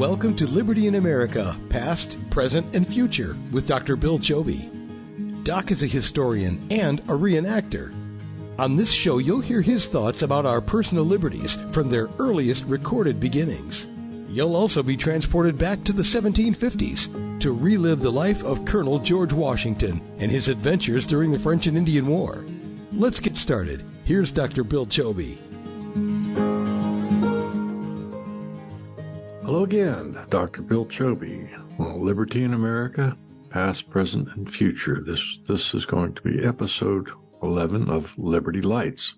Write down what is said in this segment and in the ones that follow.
Welcome to Liberty in America, Past, Present, and Future with Dr. Bill Chobe. Doc is a historian and a reenactor. On this show, you'll hear his thoughts about our personal liberties from their earliest recorded beginnings. You'll also be transported back to the 1750s to relive the life of Colonel George Washington and his adventures during the French and Indian War. Let's get started. Here's Dr. Bill Chobe. Hello again, Dr. Bill Chobe. Liberty in America, Past, Present, and Future. This is going to be episode 11 of Liberty Lights.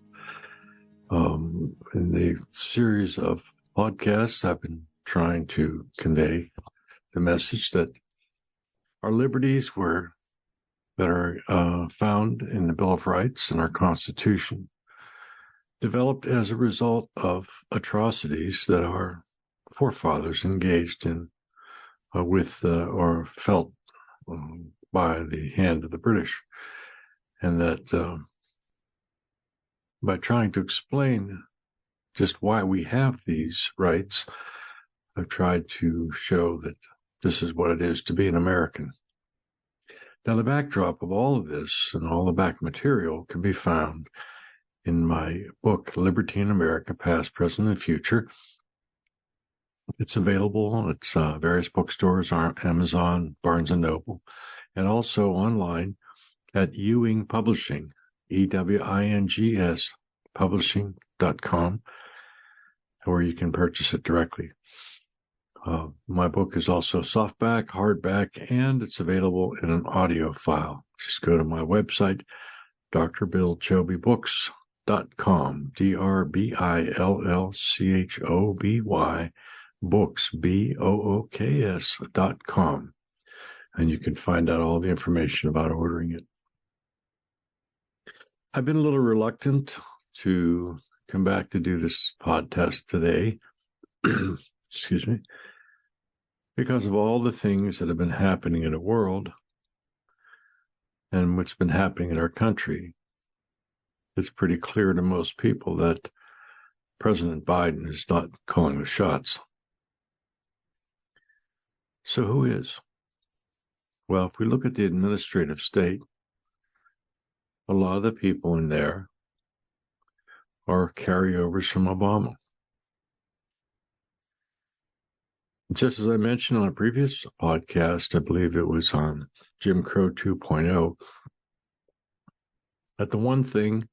In the series of podcasts, I've been trying to convey the message that our liberties that are found in the Bill of Rights and our Constitution developed as a result of atrocities that our forefathers engaged in or felt by the hand of the British. And that by trying to explain just why we have these rights, I've tried to show that this is what it is to be an American. Now, the backdrop of all of this and all the back material can be found in my book, Liberty in America, Past, Present, and Future. It's available at various bookstores, Amazon, Barnes & Noble, and also online at Ewing Publishing, EWINGS, publishing.com, where you can purchase it directly. My book is also softback, hardback, and it's available in an audio file. Just go to my website, drbillchobybooks.com, DRBILLCHOBY, books, BOOKS.com. And you can find out all the information about ordering it. I've been a little reluctant to come back to do this podcast today. Excuse me. Because of all the things that have been happening in the world and what's been happening in our country. It's pretty clear to most people that President Biden is not calling the shots. So who is? Well, if we look at the administrative state, a lot of the people in there are carryovers from Obama. Just as I mentioned on a previous podcast, I believe it was on Jim Crow 2.0, that the one thing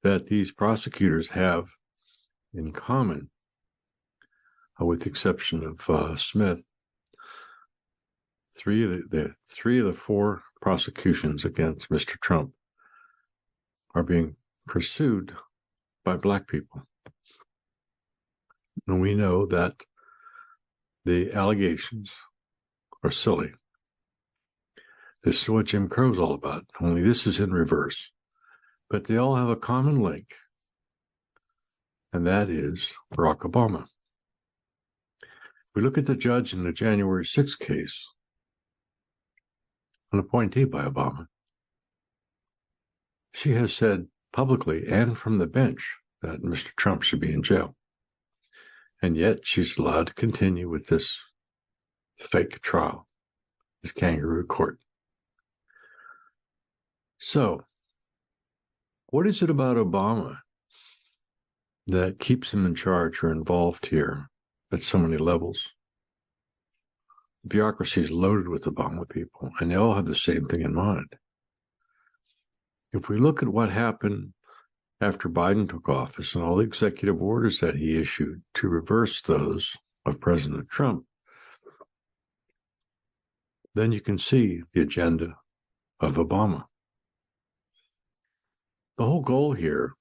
that these prosecutors have in common, with the exception of Smith, three of the four prosecutions against Mr. Trump are being pursued by black people. And we know that the allegations are silly. This is what Jim Crow's all about, only this is in reverse. But they all have a common link, and that is Barack Obama. If we look at the judge in the January 6th case, an appointee by Obama, she has said publicly and from the bench that Mr. Trump should be in jail. And yet she's allowed to continue with this fake trial, this kangaroo court. So, what is it about Obama that keeps him in charge or involved here at so many levels? The bureaucracy is loaded with Obama people, and they all have the same thing in mind. If we look at what happened after Biden took office and all the executive orders that he issued to reverse those of President Trump, then you can see the agenda of Obama. The whole goal here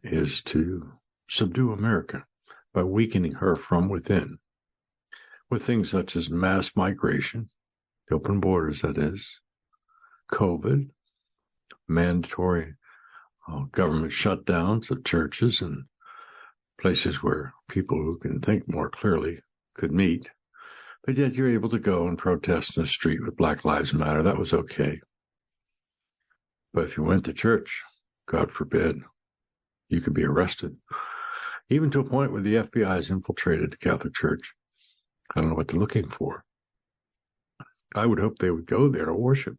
is to subdue America by weakening her from within, with things such as mass migration, open borders, that is, COVID, mandatory government shutdowns of churches and places where people who can think more clearly could meet. But yet you're able to go and protest in the street with Black Lives Matter. That was okay. But if you went to church, God forbid, you could be arrested, even to a point where the FBI has infiltrated the Catholic Church I don't know what they're looking for. I would hope they would go there to worship.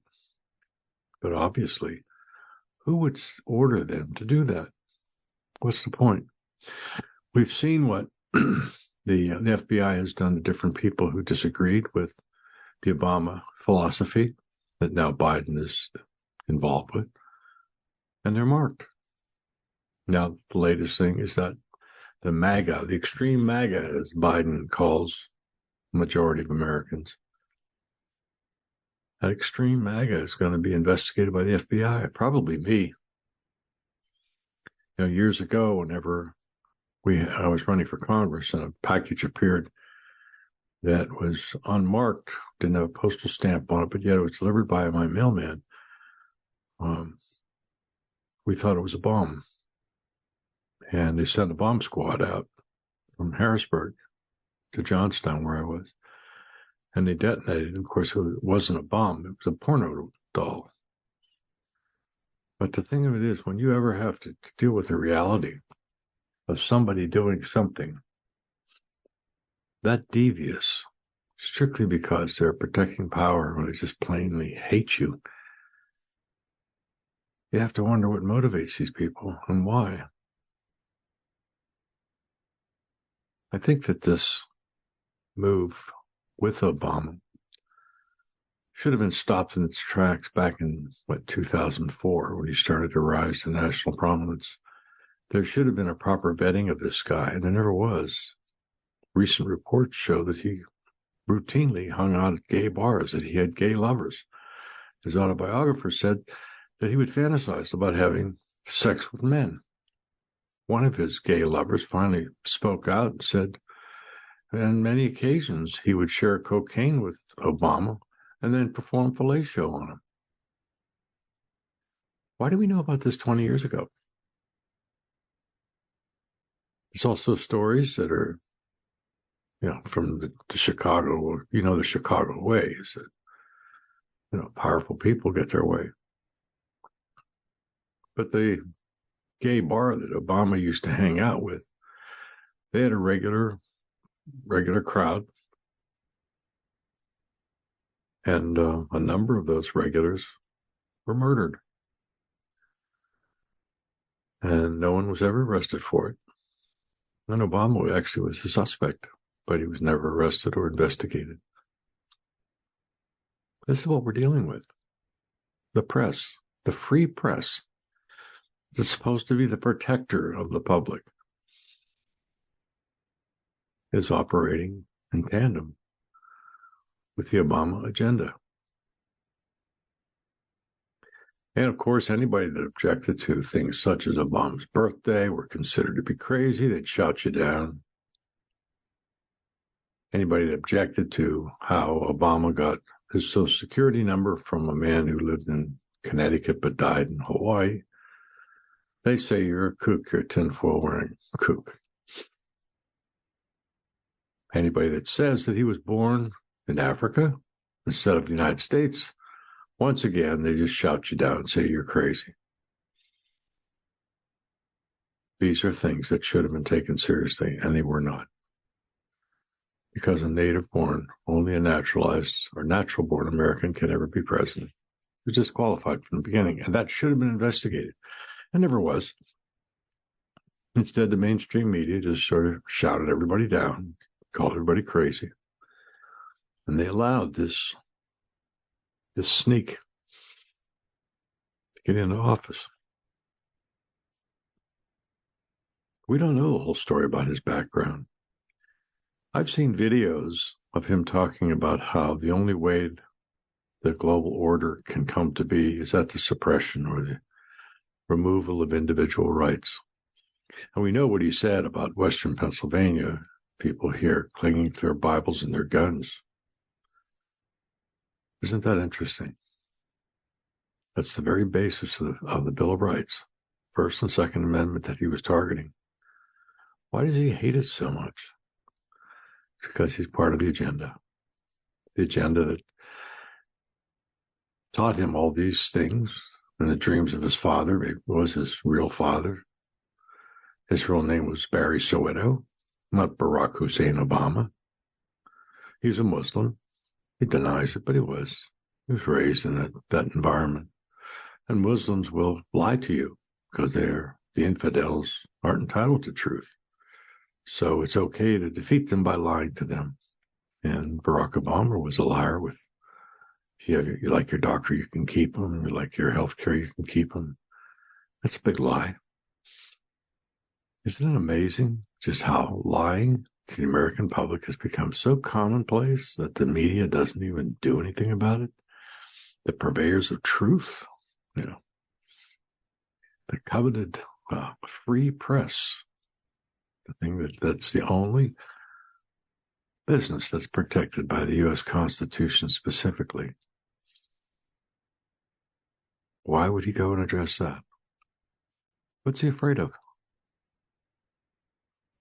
But obviously, who would order them to do that? What's the point? We've seen what the FBI has done to different people who disagreed with the Obama philosophy that now Biden is involved with, and they're marked. Now, the latest thing is that the MAGA, the extreme MAGA, as Biden calls the majority of Americans, that extreme MAGA is going to be investigated by the FBI, probably me. You know, years ago, whenever I was running for Congress and a package appeared that was unmarked, didn't have a postal stamp on it, but yet it was delivered by my mailman. We thought it was a bomb. And they sent a bomb squad out from Harrisburg to Johnstown, where I was. And they detonated. Of course, it wasn't a bomb. It was a porno doll. But the thing of it is, when you ever have to deal with the reality of somebody doing something that devious, strictly because they're protecting power or they just plainly hate you, you have to wonder what motivates these people and why. I think that this move with Obama should have been stopped in its tracks back in, 2004, when he started to rise to national prominence. There should have been a proper vetting of this guy, and there never was. Recent reports show that he routinely hung out at gay bars, that he had gay lovers. His autobiographer said that he would fantasize about having sex with men. One of his gay lovers finally spoke out and said, on many occasions, he would share cocaine with Obama and then perform fellatio on him. Why do we know about this 20 years ago? There's also stories that are, from the Chicago, the Chicago way is that, powerful people get their way. But the gay bar that Obama used to hang out with, they had a regular crowd. And a number of those regulars were murdered. And no one was ever arrested for it. And Obama actually was a suspect, but he was never arrested or investigated. This is what we're dealing with. The press, the free press, that's supposed to be the protector of the public, is operating in tandem with the Obama agenda. And of course, anybody that objected to things such as Obama's birthday were considered to be crazy. They'd shout you down. Anybody that objected to how Obama got his Social Security number from a man who lived in Connecticut but died in Hawaii, they say you're a kook, you're a tinfoil wearing kook. Anybody that says that he was born in Africa instead of the United States, once again, they just shout you down and say you're crazy. These are things that should have been taken seriously, and they were not. Because a native-born, only a naturalized or natural-born American can ever be president. He was disqualified from the beginning, and that should have been investigated. It never was. Instead, the mainstream media just sort of shouted everybody down, called everybody crazy. And they allowed this sneak to get into office. We don't know the whole story about his background. I've seen videos of him talking about how the only way the global order can come to be is at the suppression or the removal of individual rights. And we know what he said about Western Pennsylvania, people here clinging to their Bibles and their guns. Isn't that interesting? That's the very basis of the Bill of Rights, First and Second Amendment that he was targeting. Why does he hate it so much? Because he's part of the agenda that taught him all these things and the dreams of his father. It was his real father. His real name was Barry Soweto, not Barack Hussein Obama. He's a Muslim. He denies it, but he was. He was raised in that environment. And Muslims will lie to you because the infidels aren't entitled to truth. So it's okay to defeat them by lying to them. And Barack Obama was a liar with, you like your doctor, you can keep them. You like your health care, you can keep them. That's a big lie. Isn't it amazing just how lying to the American public has become so commonplace that the media doesn't even do anything about it? The purveyors of truth, the coveted free press, the thing that's the only business that's protected by the U.S. Constitution specifically. Why would he go and address that? What's he afraid of?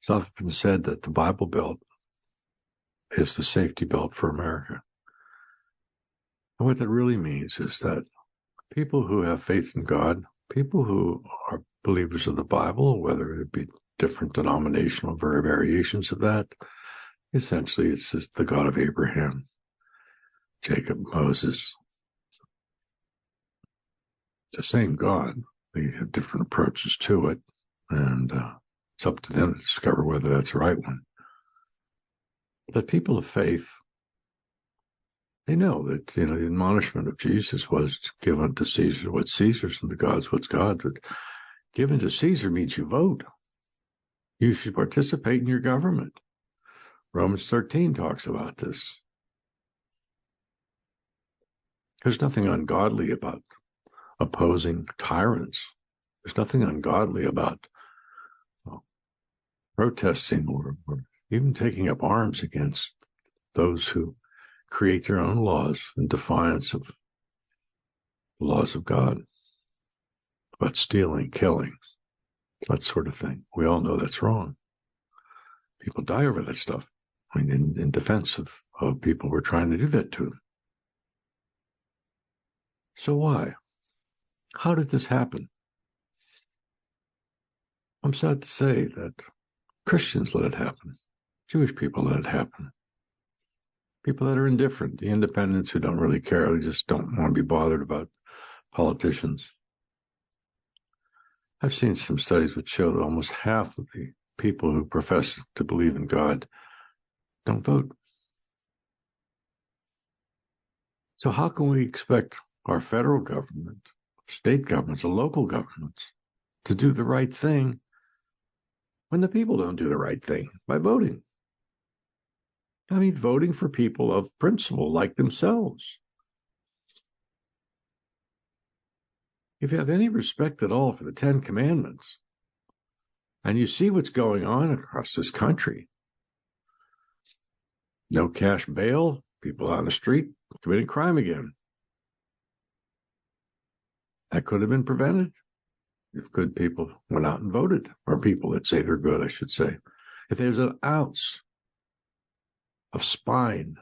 It's often been said that the Bible Belt is the safety belt for America. And what that really means is that people who have faith in God, people who are believers of the Bible, whether it be different denominational variations of that, essentially it's just the God of Abraham, Jacob, Moses. It's the same God. They have different approaches to it, and it's up to them to discover whether that's the right one. But people of faith, they know that, the admonishment of Jesus was to give unto Caesar what's Caesar's and to God's what's God's. But given to Caesar means you vote. You should participate in your government. Romans 13 talks about this. There's nothing ungodly about opposing tyrants. There's nothing ungodly about protesting or even taking up arms against those who create their own laws in defiance of the laws of God, about stealing, killing, that sort of thing. We all know that's wrong. People die over that stuff. I mean, in defense of people who are trying to do that to them. So why? How did this happen? I'm sad to say that Christians let it happen. Jewish people let it happen. People that are indifferent, the independents who don't really care, they just don't want to be bothered about politicians. I've seen some studies which show that almost half of the people who profess to believe in God don't vote. So how can we expect our federal government, state governments, and local governments to do the right thing when the people don't do the right thing by voting? I mean, voting for people of principle like themselves. If you have any respect at all for the Ten Commandments, and you see what's going on across this country, no cash bail, people on the street committing crime again. That could have been prevented if good people went out and voted, or people that say they're good, I should say. If there's an ounce of spine,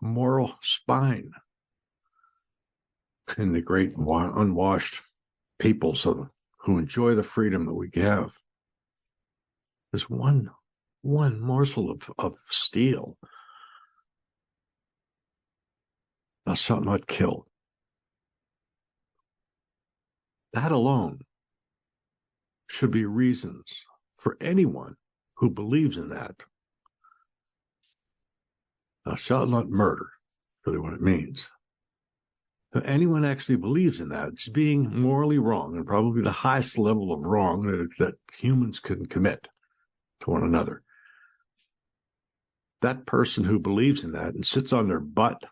moral spine, in the great unwashed peoples who enjoy the freedom that we have, there's one morsel of steel. Thou shalt not kill. That alone should be reasons for anyone who believes in that. Thou shalt not murder, really what it means. If anyone actually believes in that, it's being morally wrong, and probably the highest level of wrong that humans can commit to one another. That person who believes in that and sits on their butt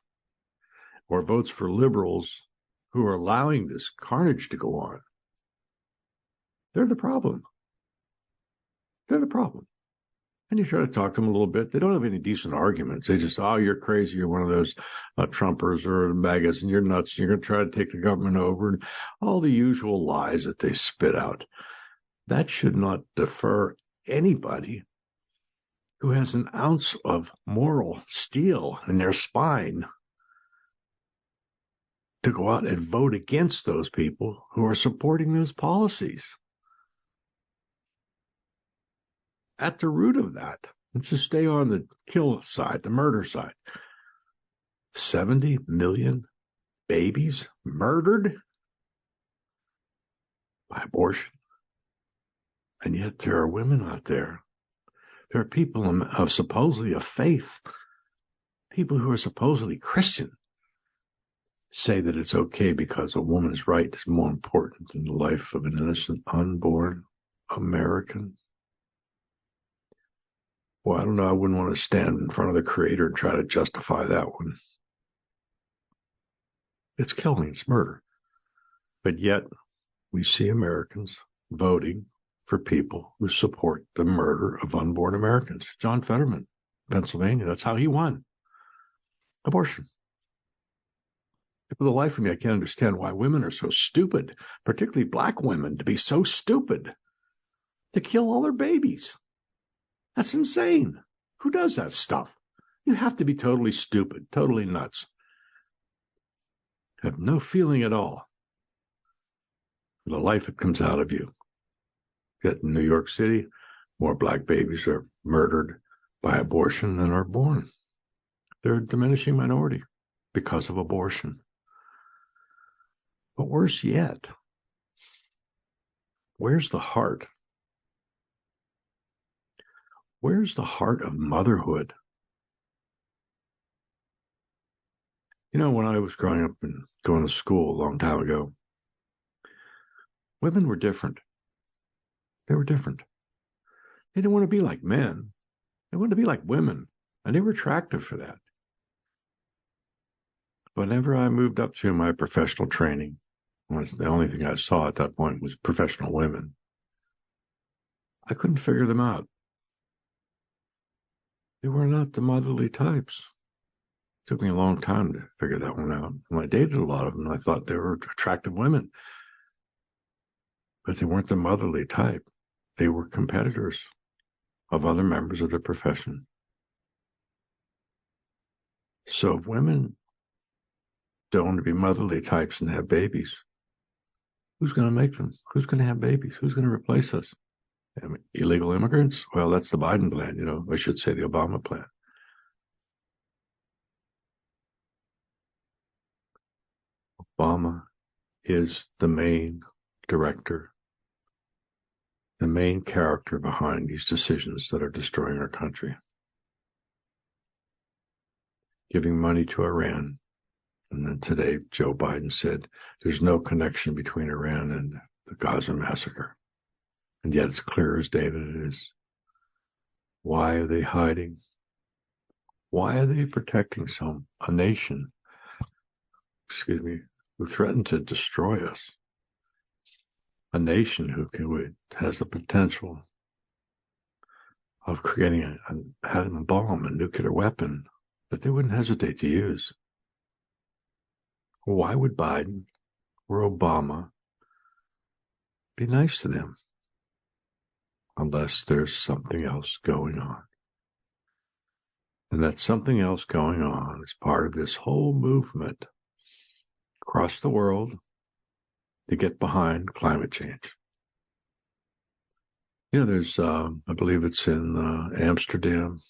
or votes for liberals who are allowing this carnage to go on, they're the problem. They're the problem. And you try to talk to them a little bit. They don't have any decent arguments. They just, oh, you're crazy. You're one of those Trumpers or MAGAs, and you're nuts. And you're going to try to take the government over, and all the usual lies that they spit out. That should not defer anybody who has an ounce of moral steel in their spine to go out and vote against those people who are supporting those policies. At the root of that Let's just stay on the kill side, the murder side. 70 million babies murdered by abortion. And yet there are women out there. There are people of supposedly of faith, people who are supposedly Christian, say that it's okay because a woman's right is more important than the life of an innocent unborn American. Well, I don't know. I wouldn't want to stand in front of the Creator and try to justify that one. It's killing, it's murder. But yet, we see Americans voting for people who support the murder of unborn Americans. John Fetterman, Pennsylvania, that's how he won. Abortion. For the life of me, I can't understand why women are so stupid, particularly black women, to be so stupid to kill all their babies. That's insane. Who does that stuff? You have to be totally stupid, totally nuts. Have no feeling at all for the life that comes out of you. Yet in New York City, more black babies are murdered by abortion than are born. They're a diminishing minority because of abortion. But worse yet, where's the heart? Where's the heart of motherhood? You know, when I was growing up and going to school a long time ago, women were different. They were different. They didn't want to be like men. They wanted to be like women, and they were attractive for that. Whenever I moved up to my professional training, the only thing I saw at that point was professional women. I couldn't figure them out. They were not the motherly types. It took me a long time to figure that one out. When I dated a lot of them, I thought they were attractive women. But they weren't the motherly type. They were competitors of other members of the profession. So if women don't want to be motherly types and have babies, who's going to make them? Who's going to have babies? Who's going to replace us? Illegal immigrants? Well, that's the Biden plan, you know. I should say the Obama plan. Obama is the main director, the main character behind these decisions that are destroying our country. Giving money to Iran. And then today, Joe Biden said there's no connection between Iran and the Gaza massacre. And yet it's clear as day that it is. Why are they hiding? Why are they protecting a nation, who threatened to destroy us? A nation who has the potential of creating an atom bomb, a nuclear weapon that they wouldn't hesitate to use. Why would Biden or Obama be nice to them? Unless there's something else going on. And that something else going on is part of this whole movement across the world to get behind climate change. You know, there's, I believe it's in Amsterdam,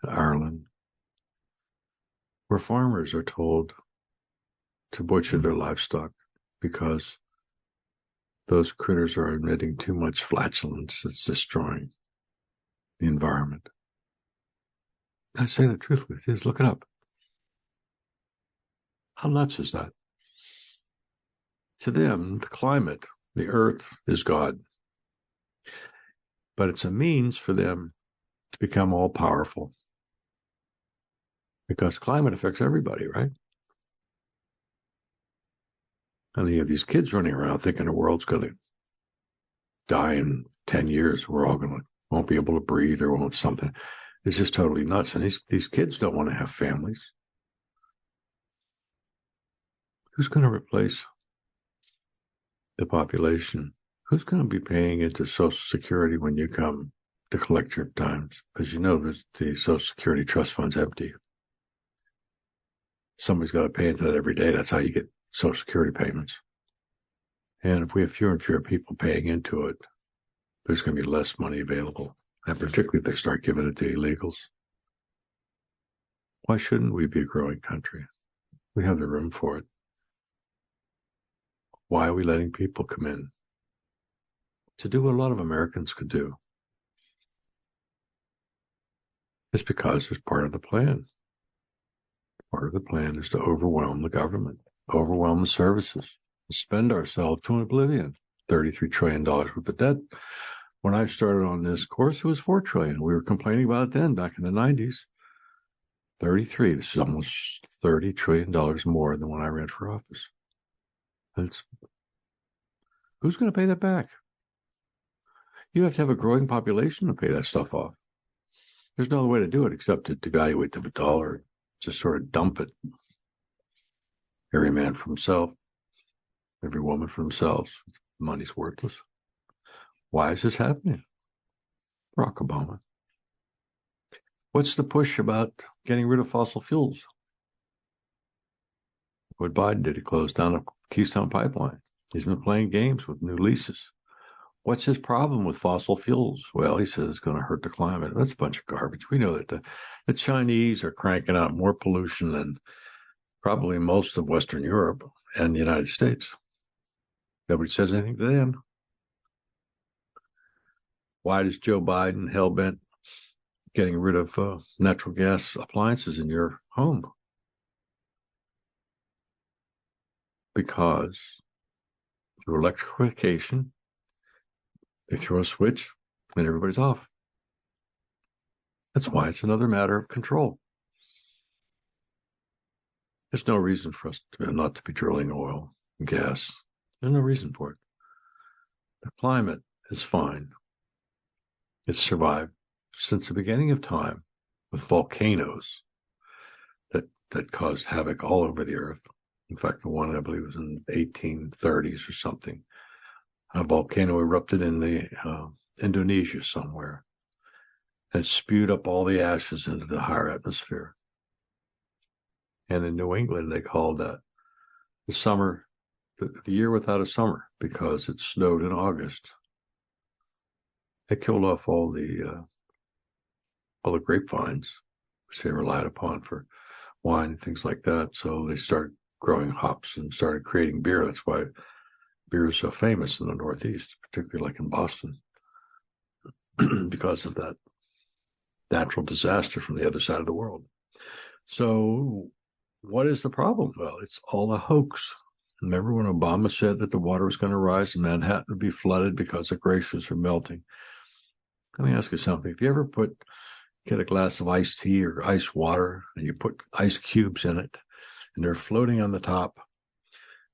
Ireland, where farmers are told to butcher their livestock because those critters are emitting too much flatulence that's destroying the environment. I say the truth with you, look it up. How nuts is that? To them, the climate, the earth is God. But it's a means for them to become all powerful. Because climate affects everybody, right? And you have these kids running around thinking the world's going to die in 10 years. We're all won't be able to breathe or won't something. It's just totally nuts. And these kids don't want to have families. Who's going to replace the population? Who's going to be paying into Social Security when you come to collect your dimes? Because you know there's the Social Security trust fund's empty. Somebody's got to pay into that every day. That's how you get Social Security payments. And if we have fewer and fewer people paying into it, there's going to be less money available, and particularly if they start giving it to illegals. Why shouldn't we be a growing country? We have the room for it. Why are we letting people come in to do what a lot of Americans could do? It's because it's part of the plan. Part of the plan is to overwhelm the government, overwhelm the services, spend ourselves to oblivion. $33 trillion worth of debt. When I started on this course, it was $4 trillion. We were complaining about it then, back in the 90s. 33. This is almost $30 trillion more than when I ran for office. Who's going to pay that back? You have to have a growing population to pay that stuff off. There's no other way to do it except to devaluate the dollar, just sort of dump it. Every man for himself, every woman for themselves. Money's worthless. Why is this happening? Barack Obama. What's the push about getting rid of fossil fuels? What Biden did, he closed down a Keystone Pipeline. He's been playing games with new leases. What's his problem with fossil fuels? Well, he says it's going to hurt the climate. That's a bunch of garbage. We know that the Chinese are cranking out more pollution than probably most of Western Europe and the United States. Nobody says anything to them. Why does Joe Biden hell-bent getting rid of natural gas appliances in your home? Because through electrification, they throw a switch and everybody's off. That's why it's another matter of control. There's no reason for us not to be drilling oil and gas. There's no reason for it. The climate is fine. It's survived since the beginning of time with volcanoes that caused havoc all over the earth. In fact, the one I believe was in the 1830s or something. A volcano erupted in the Indonesia somewhere and spewed up all the ashes into the higher atmosphere. And in New England, they called that the summer, the year without a summer, because it snowed in August. It killed off all the grapevines, which they relied upon for wine and things like that. So they started growing hops and started creating beer. That's why beer is so famous in the Northeast, particularly like in Boston, because of that natural disaster from the other side of the world. So what is the problem? Well, it's all a hoax. Remember when Obama said that the water was going to rise and Manhattan would be flooded because the glaciers are melting? Let me ask you something. If you ever get a glass of iced tea or ice water and you put ice cubes in it and they're floating on the top,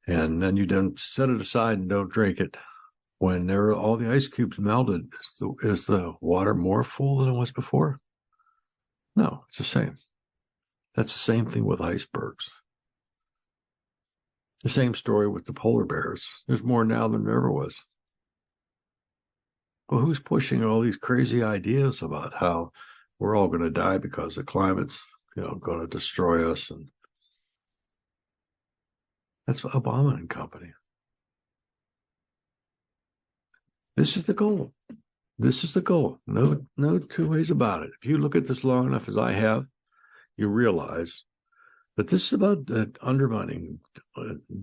and then you don't set it aside and don't drink it, when all the ice cubes melted, is the water more full than it was before? No, it's the same. That's the same thing with icebergs. The same story with the polar bears. There's more now than there ever was. Well, who's pushing all these crazy ideas about how we're all going to die because the climate's, going to destroy us? And that's Obama and company. This is the goal. This is the goal. No two ways about it. If you look at this long enough as I have, you realize that this is about undermining,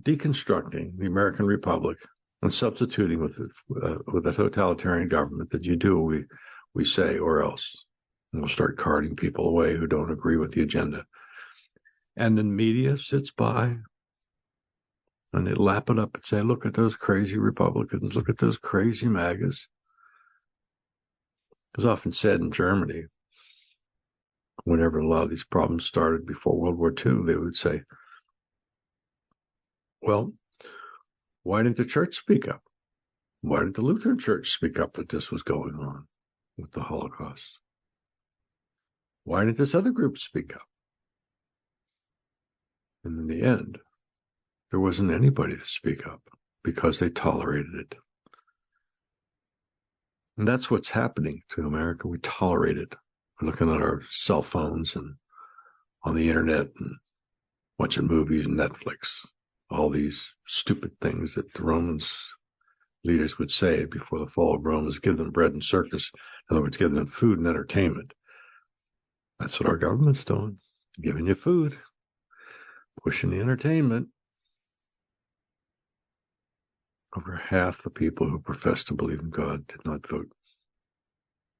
deconstructing the American Republic and substituting with a totalitarian government that you do we say, or else. And we'll start carting people away who don't agree with the agenda. And then media sits by and they lap it up and say, look at those crazy Republicans, look at those crazy MAGAs. It was often said in Germany, whenever a lot of these problems started before World War II, they would say, well, why didn't the church speak up? Why didn't the Lutheran Church speak up that this was going on with the Holocaust? Why didn't this other group speak up? And in the end, there wasn't anybody to speak up because they tolerated it. And that's what's happening to America. We tolerate it. We're looking at our cell phones and on the internet and watching movies and Netflix, all these stupid things that the Romans leaders would say before the fall of Rome, is give them bread and circus. In other words, give them food and entertainment. That's what our government's doing, giving you food, pushing the entertainment. Over half the people who profess to believe in God did not vote,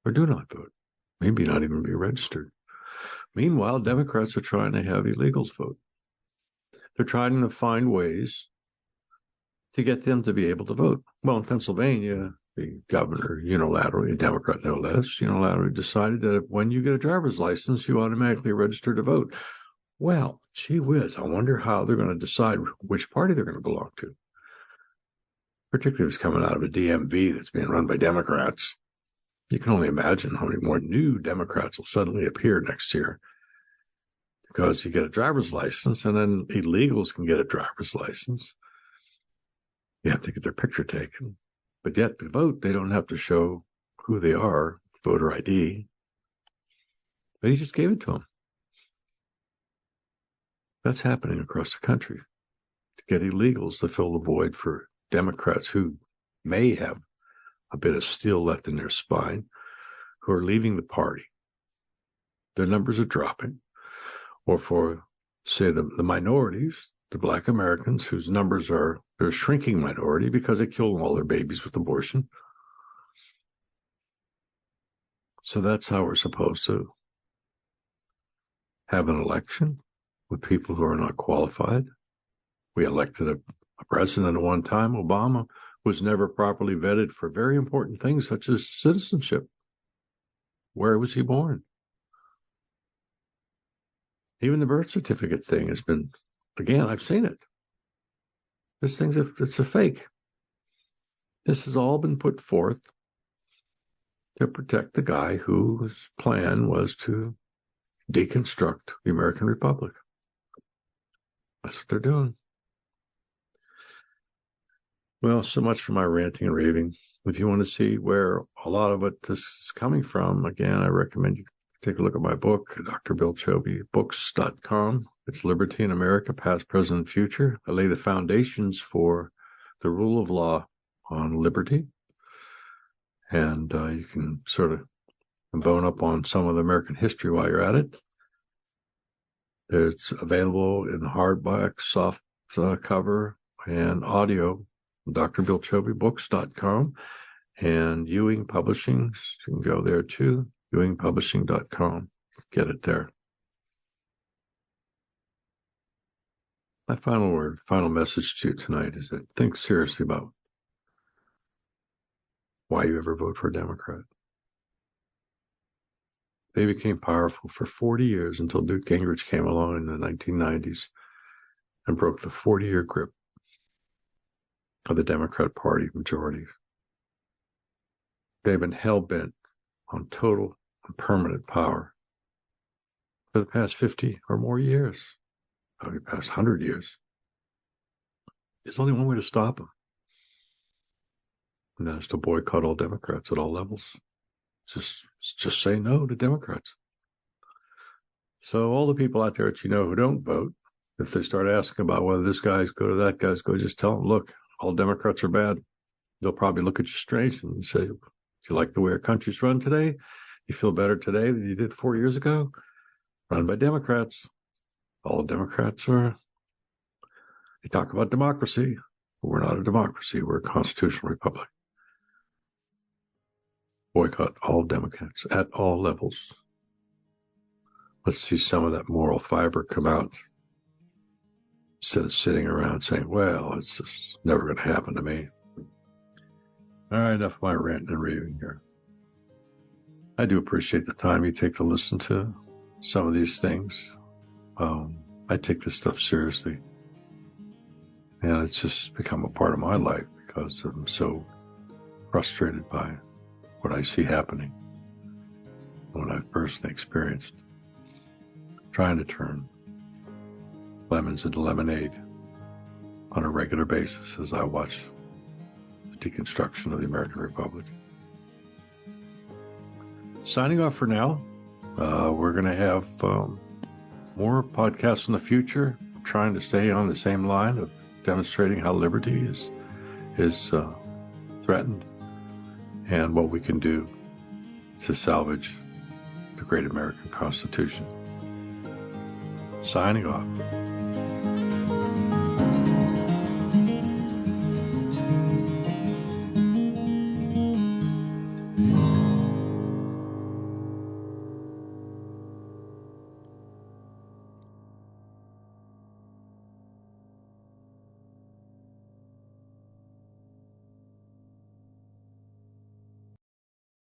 or do not vote, maybe not even be registered. Meanwhile, Democrats are trying to have illegals vote. They're trying to find ways to get them to be able to vote. Well, in Pennsylvania, the governor unilaterally, a Democrat no less, unilaterally decided that when you get a driver's license, you automatically register to vote. Well, gee whiz, I wonder how they're going to decide which party they're going to belong to. Particularly if it's coming out of a DMV that's being run by Democrats. You can only imagine how many more new Democrats will suddenly appear next year. Because you get a driver's license, and then illegals can get a driver's license. You have to get their picture taken. But yet to vote, they don't have to show who they are, voter ID. But he just gave it to them. That's happening across the country. To get illegals to fill the void for Democrats who may have a bit of steel left in their spine, who are leaving the party. Their numbers are dropping. Or for, say, the minorities, the Black Americans, whose numbers are, they're a shrinking minority because they kill all their babies with abortion. So that's how we're supposed to have an election with people who are not qualified. We elected a president at one time. Obama was never properly vetted for very important things such as citizenship. Where was he born? Even the birth certificate thing has been, again, I've seen it. This thing's it's a fake. This has all been put forth to protect the guy whose plan was to deconstruct the American Republic. That's what they're doing. Well, so much for my ranting and raving. If you want to see where a lot of it this is coming from, again, I recommend you take a look at my book, Dr. Bill Chobe, books.com. It's Liberty in America, Past, Present, and Future. I lay the foundations for the rule of law on liberty. And you can sort of bone up on some of the American history while you're at it. It's available in hardback, soft cover, and audio. drbillchobebooks.com and Ewing Publishing. You can go there too. EwingPublishing.com. Get it there. My final message to you tonight is that think seriously about why you ever vote for a Democrat. They became powerful for 40 years until Newt Gingrich came along in the 1990s and broke the 40-year grip of the Democrat Party majority. They've been hell-bent on total and permanent power for the past 50 or more years, probably past 100 years. There's only one way to stop them, and that is to boycott all Democrats at all levels. Just say no to Democrats. So all the people out there that you know who don't vote, if they start asking about whether this guy's good or that guy's good, just tell them, look, all Democrats are bad. They'll probably look at you strange and say, do you like the way our country's run today? You feel better today than you did 4 years ago? Run by Democrats. All Democrats are, they talk about democracy, but we're not a democracy. We're a constitutional republic. Boycott all Democrats at all levels. Let's see some of that moral fiber come out instead of sitting around saying, well, it's just never going to happen to me. All right, enough of my ranting and raving here. I do appreciate the time you take to listen to some of these things. I take this stuff seriously. And it's just become a part of my life because I'm so frustrated by what I see happening, what I've personally experienced. Trying to turn lemons into lemonade on a regular basis as I watch the deconstruction of the American Republic. Signing off for now. We're going to have more podcasts in the future. I'm trying to stay on the same line of demonstrating how liberty is threatened and what we can do to salvage the great American Constitution. Signing off.